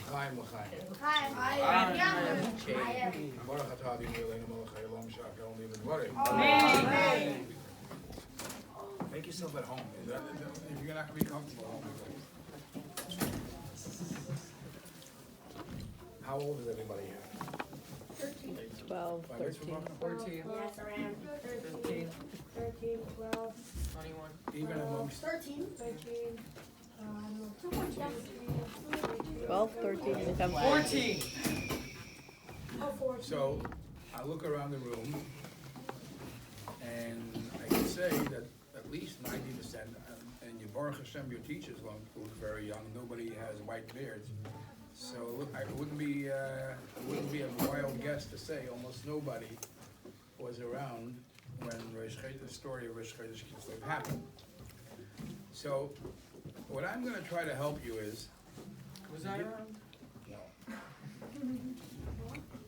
L'chaim, l'chaim. Baruch atah Adonai Eloheinu melech haolam she'achar olam v'dvarim. Amen. Make yourself at home. If you're not going to be comfortable at home. How old is everybody here? 12, 13, 14. Yes, around 13, 12, 21. Even amongst 13. 12, 13, and 14. 14. So, I look around the room, and I can say that at least 90%, and your Baruch Hashem, your teachers look very young. Nobody has white beards, so I wouldn't be a wild guess to say almost nobody was around when the story of Rosh Chodesh Kislev happened. So, what I'm going to try to help you is. Was I around? No.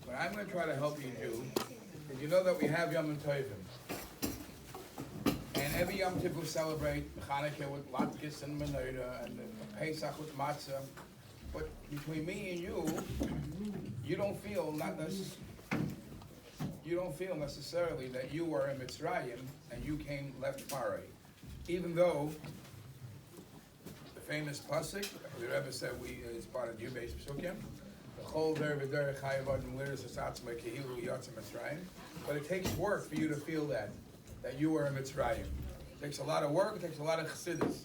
What I'm going to try to help you do is, you know that we have Yom Tovim. And every Yom Tov we celebrate Chanukah with latkes and menorah and Pesach with matzah. But between me and you don't feel necessarily that you were in Mitzrayim and you left Paray. Even though the famous pasuk, the Rebbe said it's part of Yubei's Psukim, but it takes work for you to feel that you were in Mitzrayim. It takes a lot of work, it takes a lot of chassidus.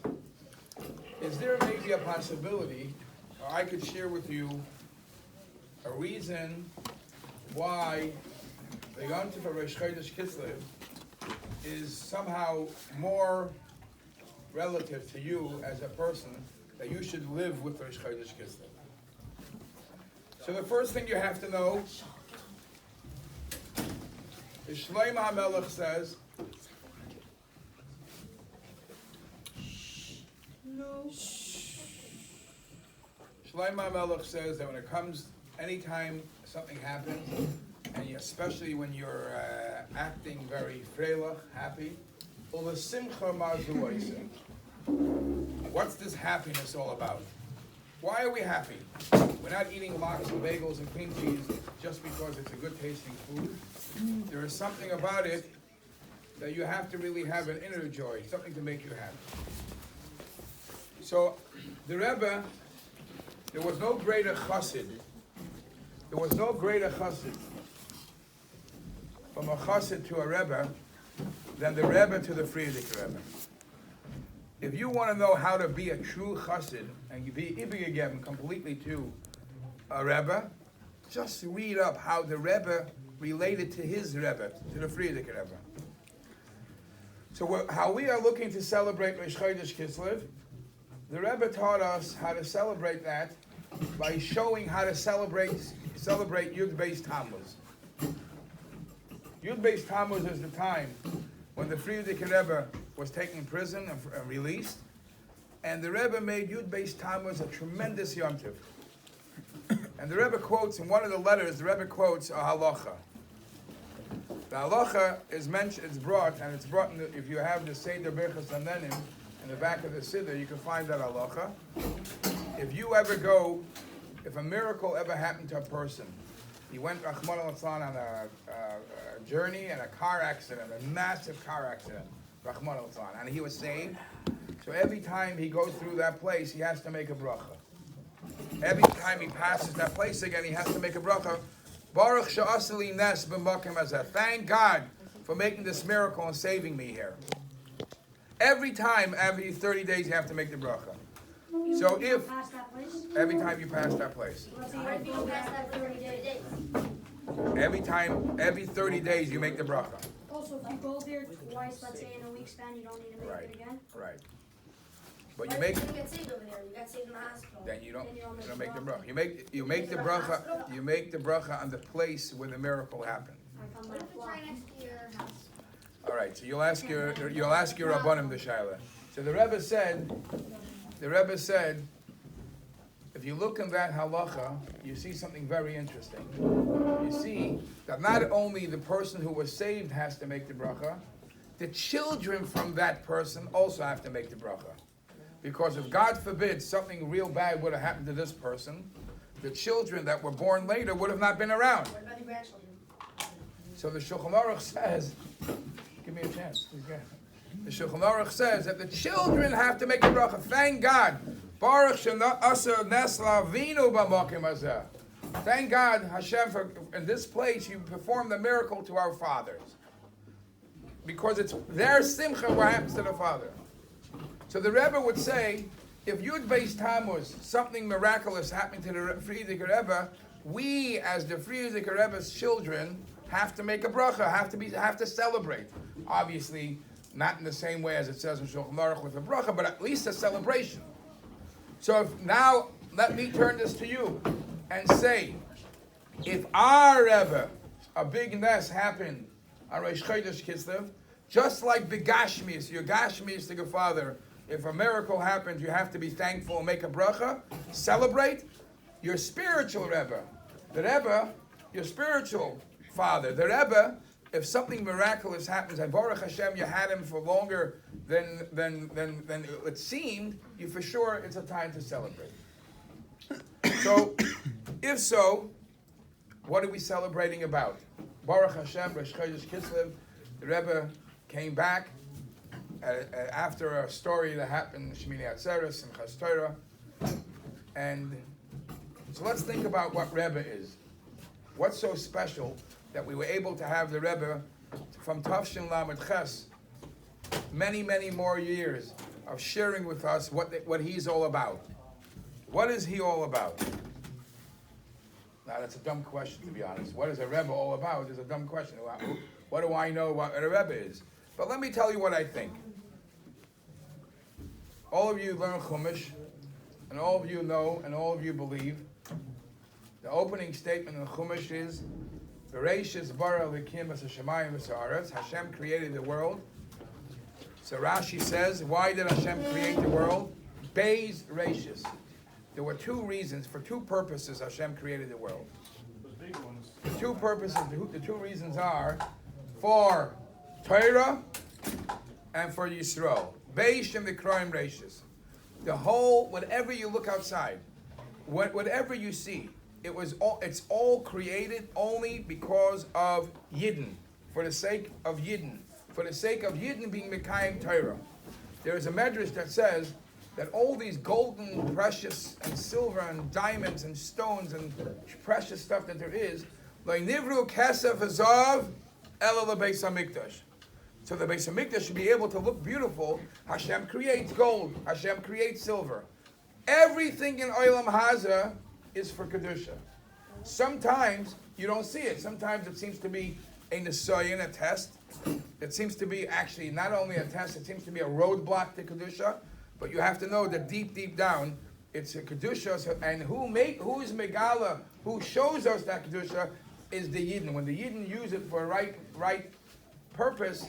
Is there maybe a possibility, or I could share with you a reason why the Yom Tov of Rosh Chodesh Kislev is somehow more relative to you as a person, that you should live with Rosh Chodesh Kislev? So the first thing you have to know is Shlomo HaMelech says, Shlomo HaMelech says that when it comes, anytime something happens, and especially when you're acting very freilich, happy, what's this happiness all about? Why are we happy? We're not eating lox and bagels and cream cheese just because it's a good tasting food. There is something about it that you have to really have an inner joy, something to make you happy. So the Rebbe, there was no greater chassid. There was no greater chassid from a chassid to a Rebbe than the Rebbe to the Frierdiker Rebbe. If you want to know how to be a true chassid and be ibigagem completely to a Rebbe, just read up how the Rebbe related to his Rebbe, to the Frierdiker Rebbe. So how we are looking to celebrate Rosh Chodesh Kislev, the Rebbe taught us how to celebrate that by showing how to celebrate Yud Beis Tammuz. Yud Beis Tammuz is the time when the Frierdiker Rebbe was taken in prison and released, and the Rebbe made Yud Beis Tammuz a tremendous Yom Tov. And the Rebbe quotes, in one of the letters, the Rebbe quotes a halacha. The halacha is mentioned, it's brought in the, if you have the Seder Birchas Hanenim in the back of the Siddur, you can find that halacha. If a miracle ever happened to a person, he went Rahman al-Islan on a journey and a car accident, a massive car accident, Rahman al-Islan, and he was saved. So every time he goes through that place, he has to make a bracha. Every time he passes that place again, he has to make a bracha. Baruch she'asali nes b'makom hazeh. Thank God for making this miracle and saving me here. Every time, every 30 days, you have to make the bracha. So if every time you pass that place, every 30 days you make the bracha. Also, if you go there twice, let's say in a week span, you don't need to make it again. Right. But you make. You get saved over there. You got saved in the hospital. Then you don't make the bracha. You make the bracha. You make the bracha on the place where the miracle happened. What if it's right next to your house? All right. So you'll ask your rabbanim the shaila. So the Rebbe said, if you look in that halacha, you see something very interesting. You see that not only the person who was saved has to make the bracha, the children from that person also have to make the bracha. Because if God forbid something real bad would have happened to this person, the children that were born later would have not been around. What about the grandchildren? So the Shulchan Aruch says, give me a chance. The Shulchan Aruch says that the children have to make a bracha. Thank God. Baruch she'asa nesla vinu b'makim hazeh. Thank God, Hashem, for in this place you performed the miracle to our fathers. Because it's their simcha what happens to the father. So the Rebbe would say, if Yud Beis Tammuz, something miraculous happened to the Frierdiker Rebbe, we as the Frierdiker Rebbe's children have to make a bracha, have to celebrate. Obviously, not in the same way as it says in Shulchan Aruch with a bracha, but at least a celebration. So now, let me turn this to you and say, if our Rebbe, a big ness happened on Rosh Chodesh Kislev, just like the Gashmis, your Gashmis to your father, if a miracle happens, you have to be thankful and make a bracha, celebrate. Your spiritual Rebbe, the Rebbe, your spiritual father, the Rebbe, if something miraculous happens, and Baruch Hashem, you had him for longer than it seemed, you for sure it's a time to celebrate. So, if so, what are we celebrating about? Baruch Hashem, Rosh Chodesh Kislev, the Rebbe came back after a story that happened in Shemini Atzeres and Chas Torah. And so let's think about what Rebbe is. What's so special that we were able to have the Rebbe from Tafshin Lamed Ches many, many more years of sharing with us what he's all about. What is he all about? Now that's a dumb question, to be honest. What is a Rebbe all about is a dumb question. What do I know what a Rebbe is? But let me tell you what I think. All of you learn Chumash, and all of you know, and all of you believe. The opening statement in Chumash is, Bereishis bara Elokim es hashamayim es haaretz. Hashem created the world. So Rashi says, why did Hashem create the world? Beis Reishis. There were two reasons, for two purposes Hashem created the world. The two purposes, the two reasons are for Torah and for Yisrael. Beishim the crime Reishis. The whole, whatever you look outside, whatever you see, it's all created only because of Yidden, for the sake of Yidden. For the sake of Yidden being Mekayim Torah. There is a medrash that says that all these golden, precious, and silver, and diamonds, and stones, and precious stuff that there is, Lo nivru kesef hazav ela lebeis hamikdash. So the Beis Hamikdash should be able to look beautiful. Hashem creates gold. Hashem creates silver. Everything in Olam Haza is for Kedusha. Sometimes you don't see it. Sometimes it seems to be a nisayon, a test. It seems to be actually not only a test, it seems to be a roadblock to Kedusha. But you have to know that deep down, it's a Kedusha. And who is Megala, who shows us that Kedusha, is the Yidden. When the Yidden use it for right purpose,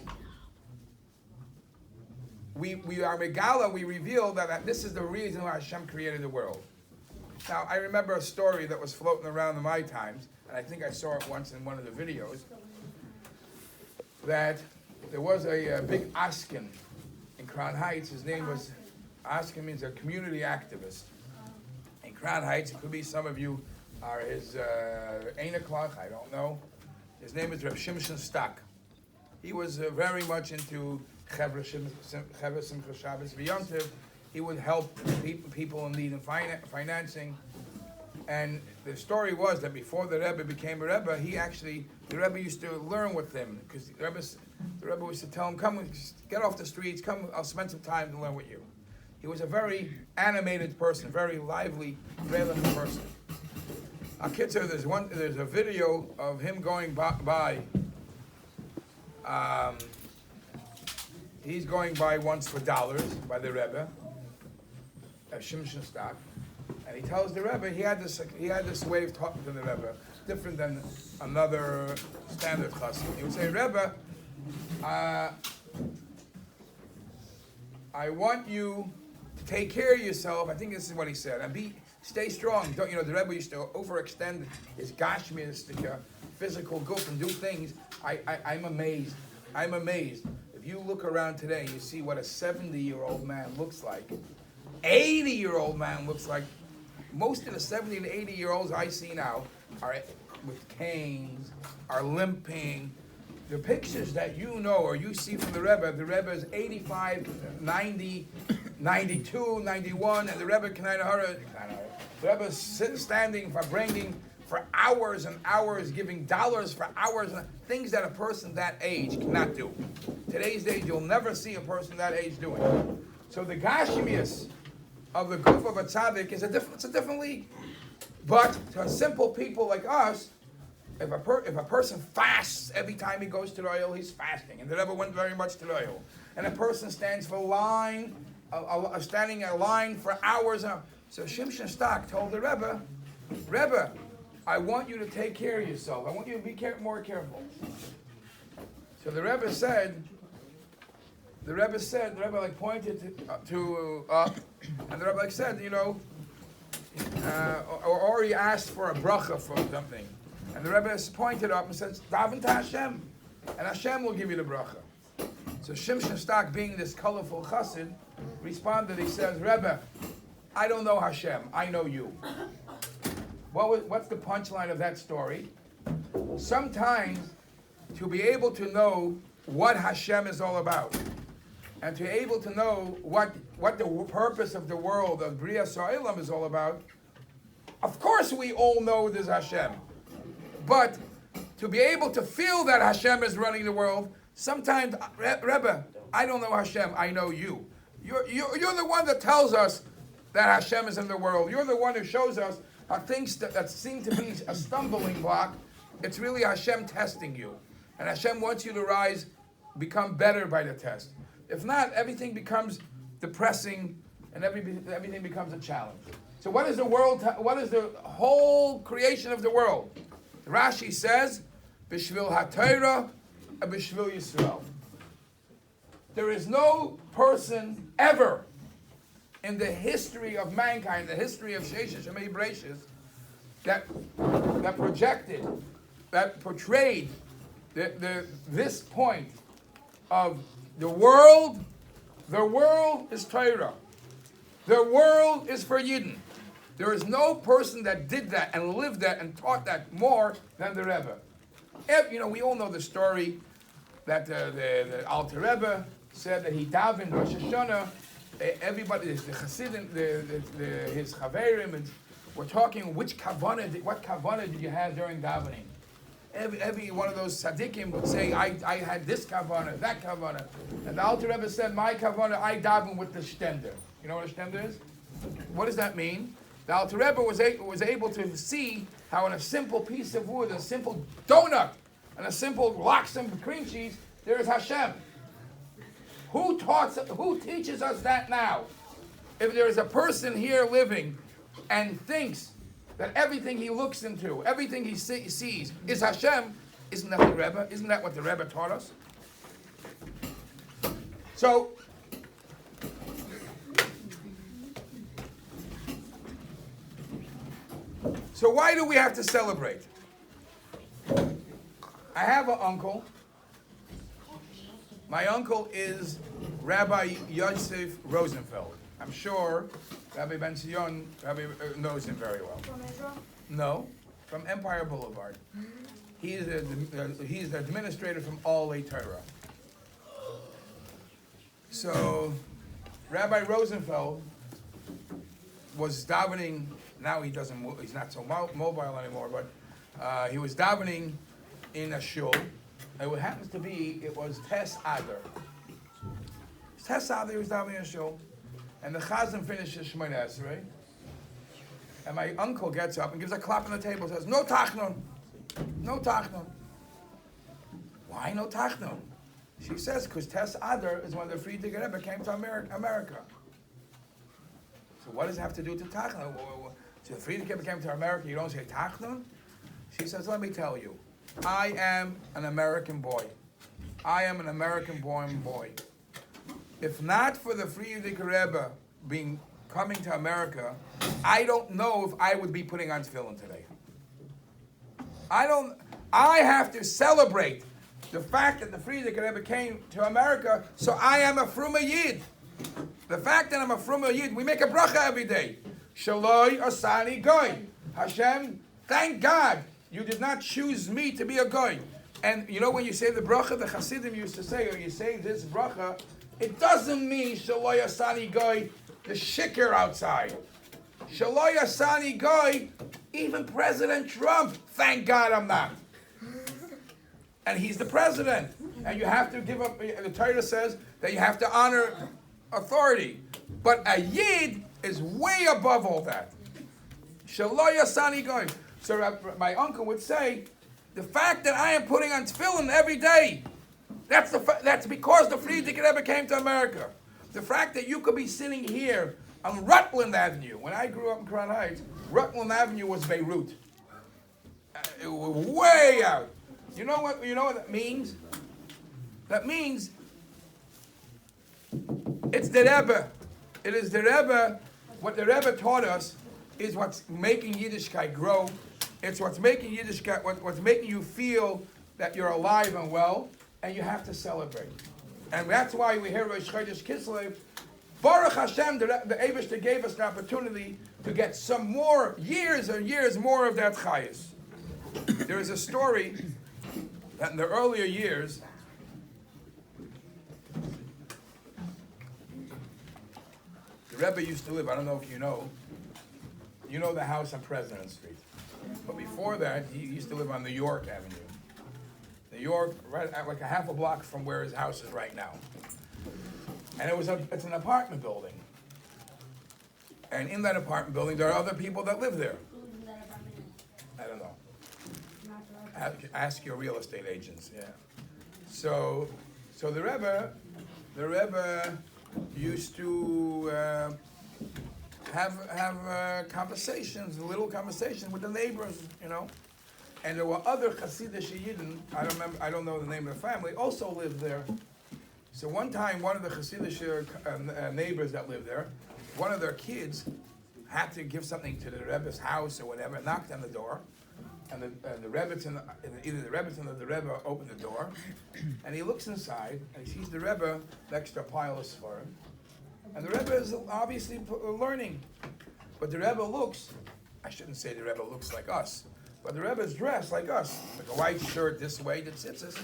we are Megala, we reveal that this is the reason why Hashem created the world. Now, I remember a story that was floating around in my times, and I think I saw it once in one of the videos, that there was a big Askin in Crown Heights. His name was, Askin means a community activist. In Crown Heights, it could be some of you are his Einaklach, I don't know. His name is Reb Shimshon Stak. He was very much into Chevra Simcha Shabbos V'Yontiv. He would help people in need of financing. And the story was that before the Rebbe became a Rebbe, the Rebbe used to learn with him, because the Rebbe used to tell him, come, get off the streets, come, I'll spend some time to learn with you. He was a very animated person, very lively, valiant person. Akitzer, there's a video of him going by. He's going by once for dollars by the Rebbe, at Shimshon Stak, and he tells the Rebbe he had this way of talking to the Rebbe, different than another standard chassid. He would say, Rebbe, I want you to take care of yourself. I think this is what he said, and stay strong. The Rebbe used to overextend his gashmistic physical goof and do things. I'm amazed. If you look around today, you see what a 70-year-old man looks like. 80-year-old man looks like most of the 70 and 80-year-olds I see now are with canes, are limping. The pictures that you know or you see from the Rebbe is 85, 90, 92, 91, and the Rebbe the Rebbe is standing for bringing for hours and hours, giving dollars for hours, and things that a person that age cannot do. Today's age, you'll never see a person that age doing. So the Gashmias of the Guf of a Tzaddik is it's a different league. But to simple people like us, if a person fasts every time he goes to the oil, he's fasting. And the Rebbe went very much to the oil. And a person stands for standing in a line for hours. So Shimshon Stak told the Rebbe, I want you to take care of yourself. I want you to be more careful. So the Rebbe like pointed to up, and the Rebbe like said, or already asked for a bracha for something. And the Rebbe pointed up and said, daven to Hashem, and Hashem will give you the bracha. So Shimshon Stak, being this colorful chassid, responded, he says, Rebbe, I don't know Hashem, I know you. What's the punchline of that story? Sometimes, to be able to know what Hashem is all about, and to be able to know what the purpose of the world of Bria Sa'ilam is all about, of course we all know there's Hashem. But to be able to feel that Hashem is running the world, sometimes, Rebbe, I don't know Hashem, I know you. You're the one that tells us that Hashem is in the world. You're the one who shows us how things that seem to be a stumbling block, it's really Hashem testing you. And Hashem wants you to become better by the test. If not, everything becomes depressing and everything becomes a challenge. So what is the world? What is the whole creation of the world? Rashi says, Bishvil HaTorah and Bishvil Yisrael. There is no person ever in the history of mankind, the history of Sheshes Shemei Bereshis, that portrayed this point of the world is Torah. The world is for Yidden. There is no person that did that and lived that and taught that more than the Rebbe. We all know the story that the Alter Rebbe said that he davened Rosh Hashanah. Everybody, the Chassidim, his Chaverim, were talking what kavanah did you have during davening? Every one of those tzaddikim would say, I had this kavanah, that kavanah. And the Alter Rebbe said, my kavanah, I daven with the shtender. You know what a shtender is? What does that mean? The Alter Rebbe was able to see how in a simple piece of wood, a simple donut, and a simple lox and cream cheese, there is Hashem. Who teaches us that now? If there is a person here living and thinks that everything he looks into, everything he sees is Hashem, isn't that the Rebbe? Isn't that what the Rebbe taught us? So why do we have to celebrate? I have an uncle. My uncle is Rabbi Yosef Rosenfeld. I'm sure Rabbi Ben Zion knows him very well. From Israel? No, from Empire Boulevard. He's the administrator from All A Torah. So Rabbi Rosenfeld was davening. Now he's not so mobile anymore, but he was davening in a shul. And what happens to be, it was Tes Adar. Tes Adar, he was davening in a shul. And the Chazan finishes Shemoneh Esrei. And my uncle gets up and gives a clap on the table and says, no tachnun. No tachnun. Why no tachnun? She says, because Tes Adar is when the Friedrich Rebbe came to America. So what does it have to do with tachnun? So the Friedrich Rebbe came to America, you don't say tachnun? She says, let me tell you. I am an American boy. I am an American born boy. If not for the Friedrich Rebbe coming to America, I don't know if I would be putting on tefillin today. I have to celebrate the fact that the Friedrich Rebbe came to America, so I am a Fruma Yid. The fact that I'm a Fruma Yid, we make a bracha every day. Shaloi asani goy. Hashem, thank God you did not choose me to be a goy. And you know when you say the bracha, the Hasidim used to say, or you say this bracha, it doesn't mean Shaloi asani goy, the shikr outside. Shaloi asani goy, even President Trump, thank God I'm not. And he's the president. And you have to give up, the Torah says that you have to honor authority. But a Yid is way above all that. Shaloi asani goy. So my uncle would say, the fact that I am putting on tefillin every day, that's because the Frierdiker Rebbe came to America. The fact that you could be sitting here on Rutland Avenue. When I grew up in Crown Heights, Rutland Avenue was Beirut. It was way out. You know what that means? That means it's the Rebbe. It is the Rebbe. What the Rebbe taught us is what's making Yiddishkeit grow. It's what's making Yiddishkeit, what's making you feel that you're alive and well, and you have to celebrate. And that's why we hear Rosh Chodesh Kislev. Baruch Hashem, the Eibishter gave us the opportunity to get some more years and years more of that chayus. There is a story that in the earlier years, the Rebbe used to live, I don't know if you know the house on President Street. But before that, he used to live on New York Avenue. New York, right at like a half a block from where his house is right now. And it's an apartment building. And in that apartment building, there are other people that live there. I don't know. Ask your real estate agents, yeah. So the Rebbe used to have conversations, little conversations with the neighbors, you know. And there were other Hasidic Yidden, I don't know the name of the family, also lived there. So one time, one of the Hasidic neighbors that lived there, one of their kids had to give something to the Rebbe's house or whatever, knocked on the door, and the Rebbetzin, either the Rebbetzin or the Rebbe opened the door, and he looks inside, and he sees the Rebbe next to a pile of Sfarim, and the Rebbe is obviously learning, but the Rebbe looks, I shouldn't say the Rebbe looks like us, but the Rebbe is dressed like us, like a white shirt this way, the tzitzis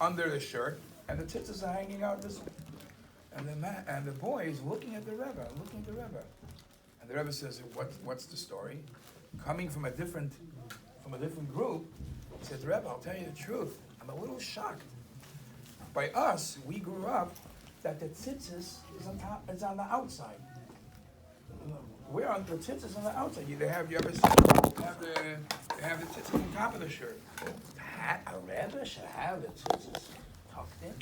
under the shirt, and the tzitzis are hanging out this way. And the boy is looking at the Rebbe, And the Rebbe says, what's the story? Coming from a different group, he says, Rebbe, I'll tell you the truth. I'm a little shocked. By us, we grew up that the tzitzis is on the outside. We're on the tzitzis on the outside. They have the tzitzis on top of the shirt. A Rebbe should have the tzitzis tucked in.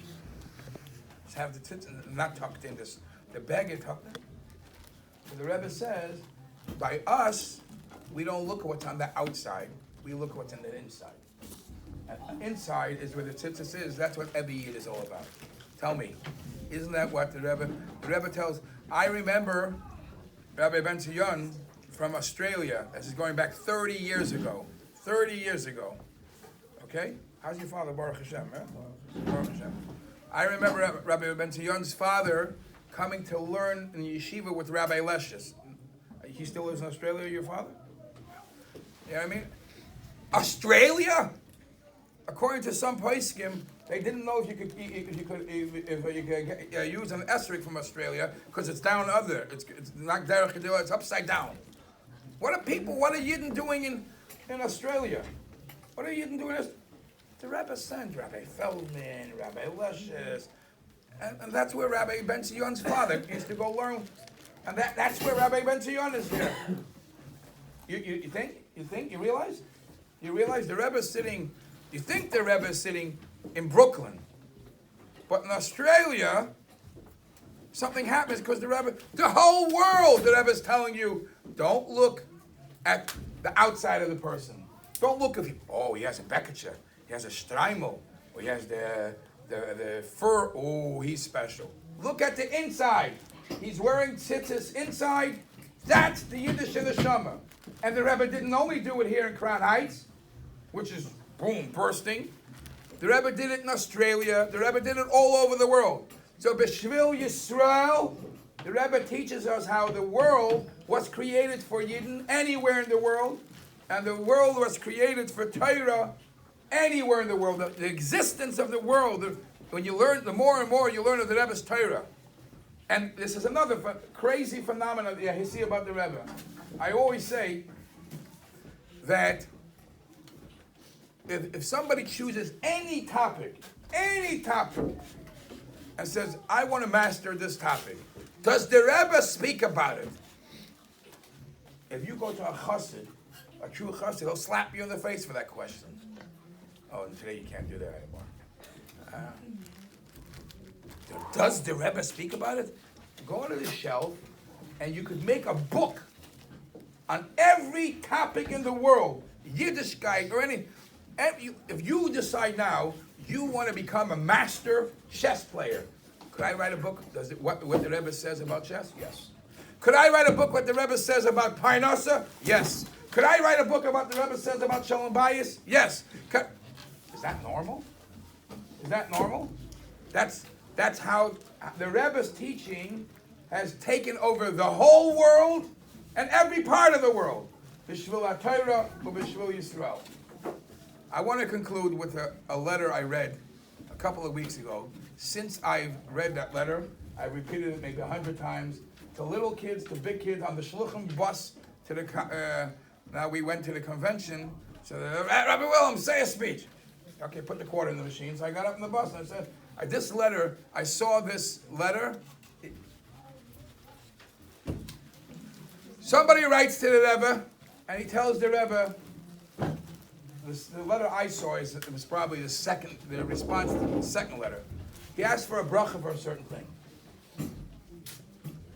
Have the tzitzis not tucked in. The bag is tucked in. So the Rebbe says, by us, we don't look at what's on the outside. We look at what's on the inside. And inside is where the tzitzis is. That's what Ebbe Yid is all about. Tell me, isn't that what the Rebbe tells? I remember Rabbi Ben Zion from Australia. This is going back 30 years ago. 30 years ago. Okay? How's your father, Baruch Hashem? Huh? Baruch Hashem. I remember Rabbi Ben Zion's father coming to learn in yeshiva with Rabbi Leshus. He still lives in Australia, your father? You know what I mean? Australia? According to some poskim, they didn't know if you could use an esrog from Australia because it's down under. It's not derech kedila, it's upside down. What are Yidden doing in Australia? What are Yidden doing? The Rebbe sent Rabbi Feldman, Rabbi Leshus, and that's where Rabbi Ben Zion's father used to go learn. And that's where Rabbi Ben Zion is here. You think? You realize? You realize the Rebbe is sitting, you think the Rebbe is sitting in Brooklyn. But in Australia, something happens because the whole world, the Rebbe is telling you, don't look at the outside of the person. Don't look he has a Beketcher. He has a Streimel, or he has the fur. Oh, he's special. Look at the inside. He's wearing tzitzis inside. That's the Yiddish Neshama. And the Rebbe didn't only do it here in Crown Heights, which is, boom, bursting. The Rebbe did it in Australia. The Rebbe did it all over the world. So B'Shvil Yisrael, The Rebbe teaches us how the world was created for Yidden anywhere in the world, and the world was created for Torah anywhere in the world. The existence of the world, when you learn, the more and more you learn of the Rebbe's Torah. And this is another crazy phenomenon that you see about the Rebbe. I always say that if somebody chooses any topic, and says, I want to master this topic, does the Rebbe speak about it? If you go to a chassid, a true chassid, he'll slap you in the face for that question. Oh, and today you can't do that anymore. Does the Rebbe speak about it? Go onto the shelf, and you could make a book on every topic in the world, Yiddishkeit or any. If you decide now you want to become a master chess player, could I write a book? Does it what the Rebbe says about chess? Yes. Could I write a book what the Rebbe says about Parnasa? Yes. Could I write a book about the Rebbe says about Shalom Bayis? Yes. Is that normal? Is that normal? That's how the Rebbe's teaching has taken over the whole world and every part of the world. B'shvil HaTorah u'b'shvil Yisrael. I want to conclude with a letter I read a couple of weeks ago. Since I've read that letter, I've repeated it maybe 100 times to little kids, to big kids, on the Shluchim bus to the. Now we went to the convention. So Rabbi Wilhelm, say a speech. Okay, put the quarter in the machine. So I got up in the bus and I said, this letter, I saw this letter. Somebody writes to the Rebbe, and he tells the Rebbe, the letter I saw it was probably the response to the second letter. He asked for a bracha for a certain thing.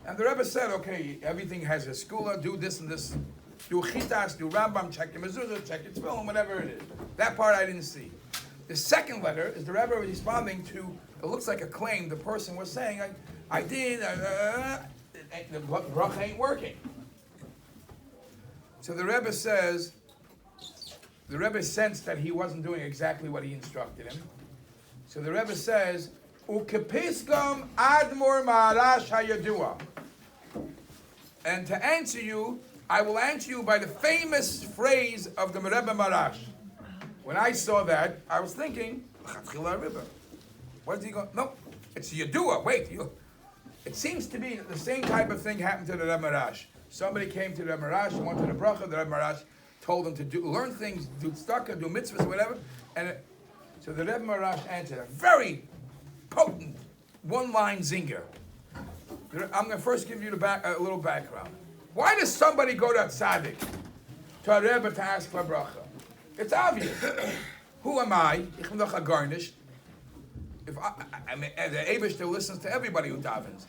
And the Rebbe said, okay, everything has a skula, do this and this. Do chitas, do Rambam, check your mezuzah, check your tefillin, whatever it is. That part I didn't see. The second letter is the Rebbe responding to, it looks like a claim the person was saying, I did, the bracha ain't working. So the Rebbe says, the Rebbe sensed that he wasn't doing exactly what he instructed him. So the Rebbe says, Ukepiskam admor ma'arash hayadua. And to answer you, I will answer you by the famous phrase of the Rebbe Marash. When I saw that, I was thinking, what is he going? No, it's Yadua. Wait, it seems to be that the same type of thing happened to the Rebbe Marash. Somebody came to the Rebbe Marash, wanted a bracha. The Rebbe Marash told him to learn things, do tzedakah, do mitzvahs, whatever. So the Rebbe Marash answered a very potent one-line zinger. I'm going to first give you a little background. Why does somebody go to a tzaddik, to a Rebbe, to ask for a bracha? It's obvious. Who am I? Ich bin doch a garnish. The Eibishter listens to everybody who davens.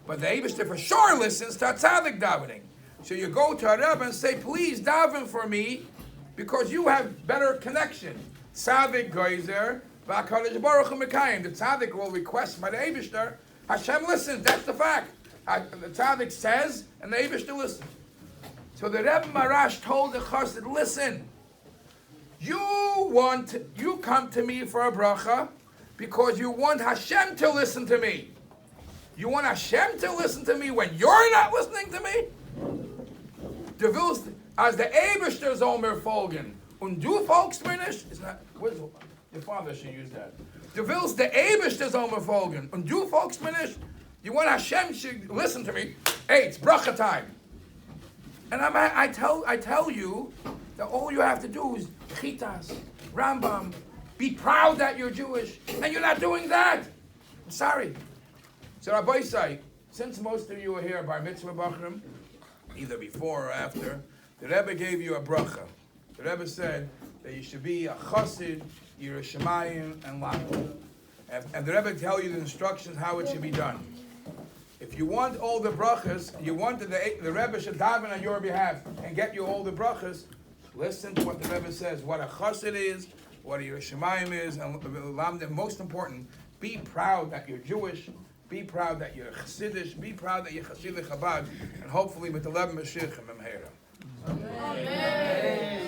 But the Eibishter for sure listens to a tzaddik davening. So you go to a Rebbe and say, please daven for me, because you have better connection. Tzaddik goizer, v'akadosh baruch hu mekayim. The tzaddik will request by the Eibishter. Hashem listens, that's the fact. The tzaddik says, and the Eibishter listens. So the Rebbe Marash told the chassid, listen, you come to me for a bracha because you want Hashem to listen to me. You want Hashem to listen to me when you're not listening to me? As the Eibishter's Omer folgen, und du folgst mir nicht? Your father should use that. Du willst the Eibishter's Omer folgen, und du folgst mir nicht? You want Hashem to listen to me? Hey, it's bracha time. And I tell you that all you have to do is chitas, Rambam, be proud that you're Jewish, and you're not doing that. I'm sorry. So Rabbi say, since most of you are here bar mitzvah bachrim, either before or after, the Rebbe gave you a bracha. The Rebbe said that you should be a chassid, Yerushalayim, and Lamed. And the Rebbe tell you the instructions how it should be done. If you want all the brachas, you want the Rebbe should daven on your behalf and get you all the brachas, listen to what the Rebbe says, what a chassid is, what a Yerushalayim is, and most important, be proud that you're Jewish, be proud that you're Chassidish, be proud that you're Chassidish Chabad, and hopefully with the Leb Mashiach and Memhera. Amen.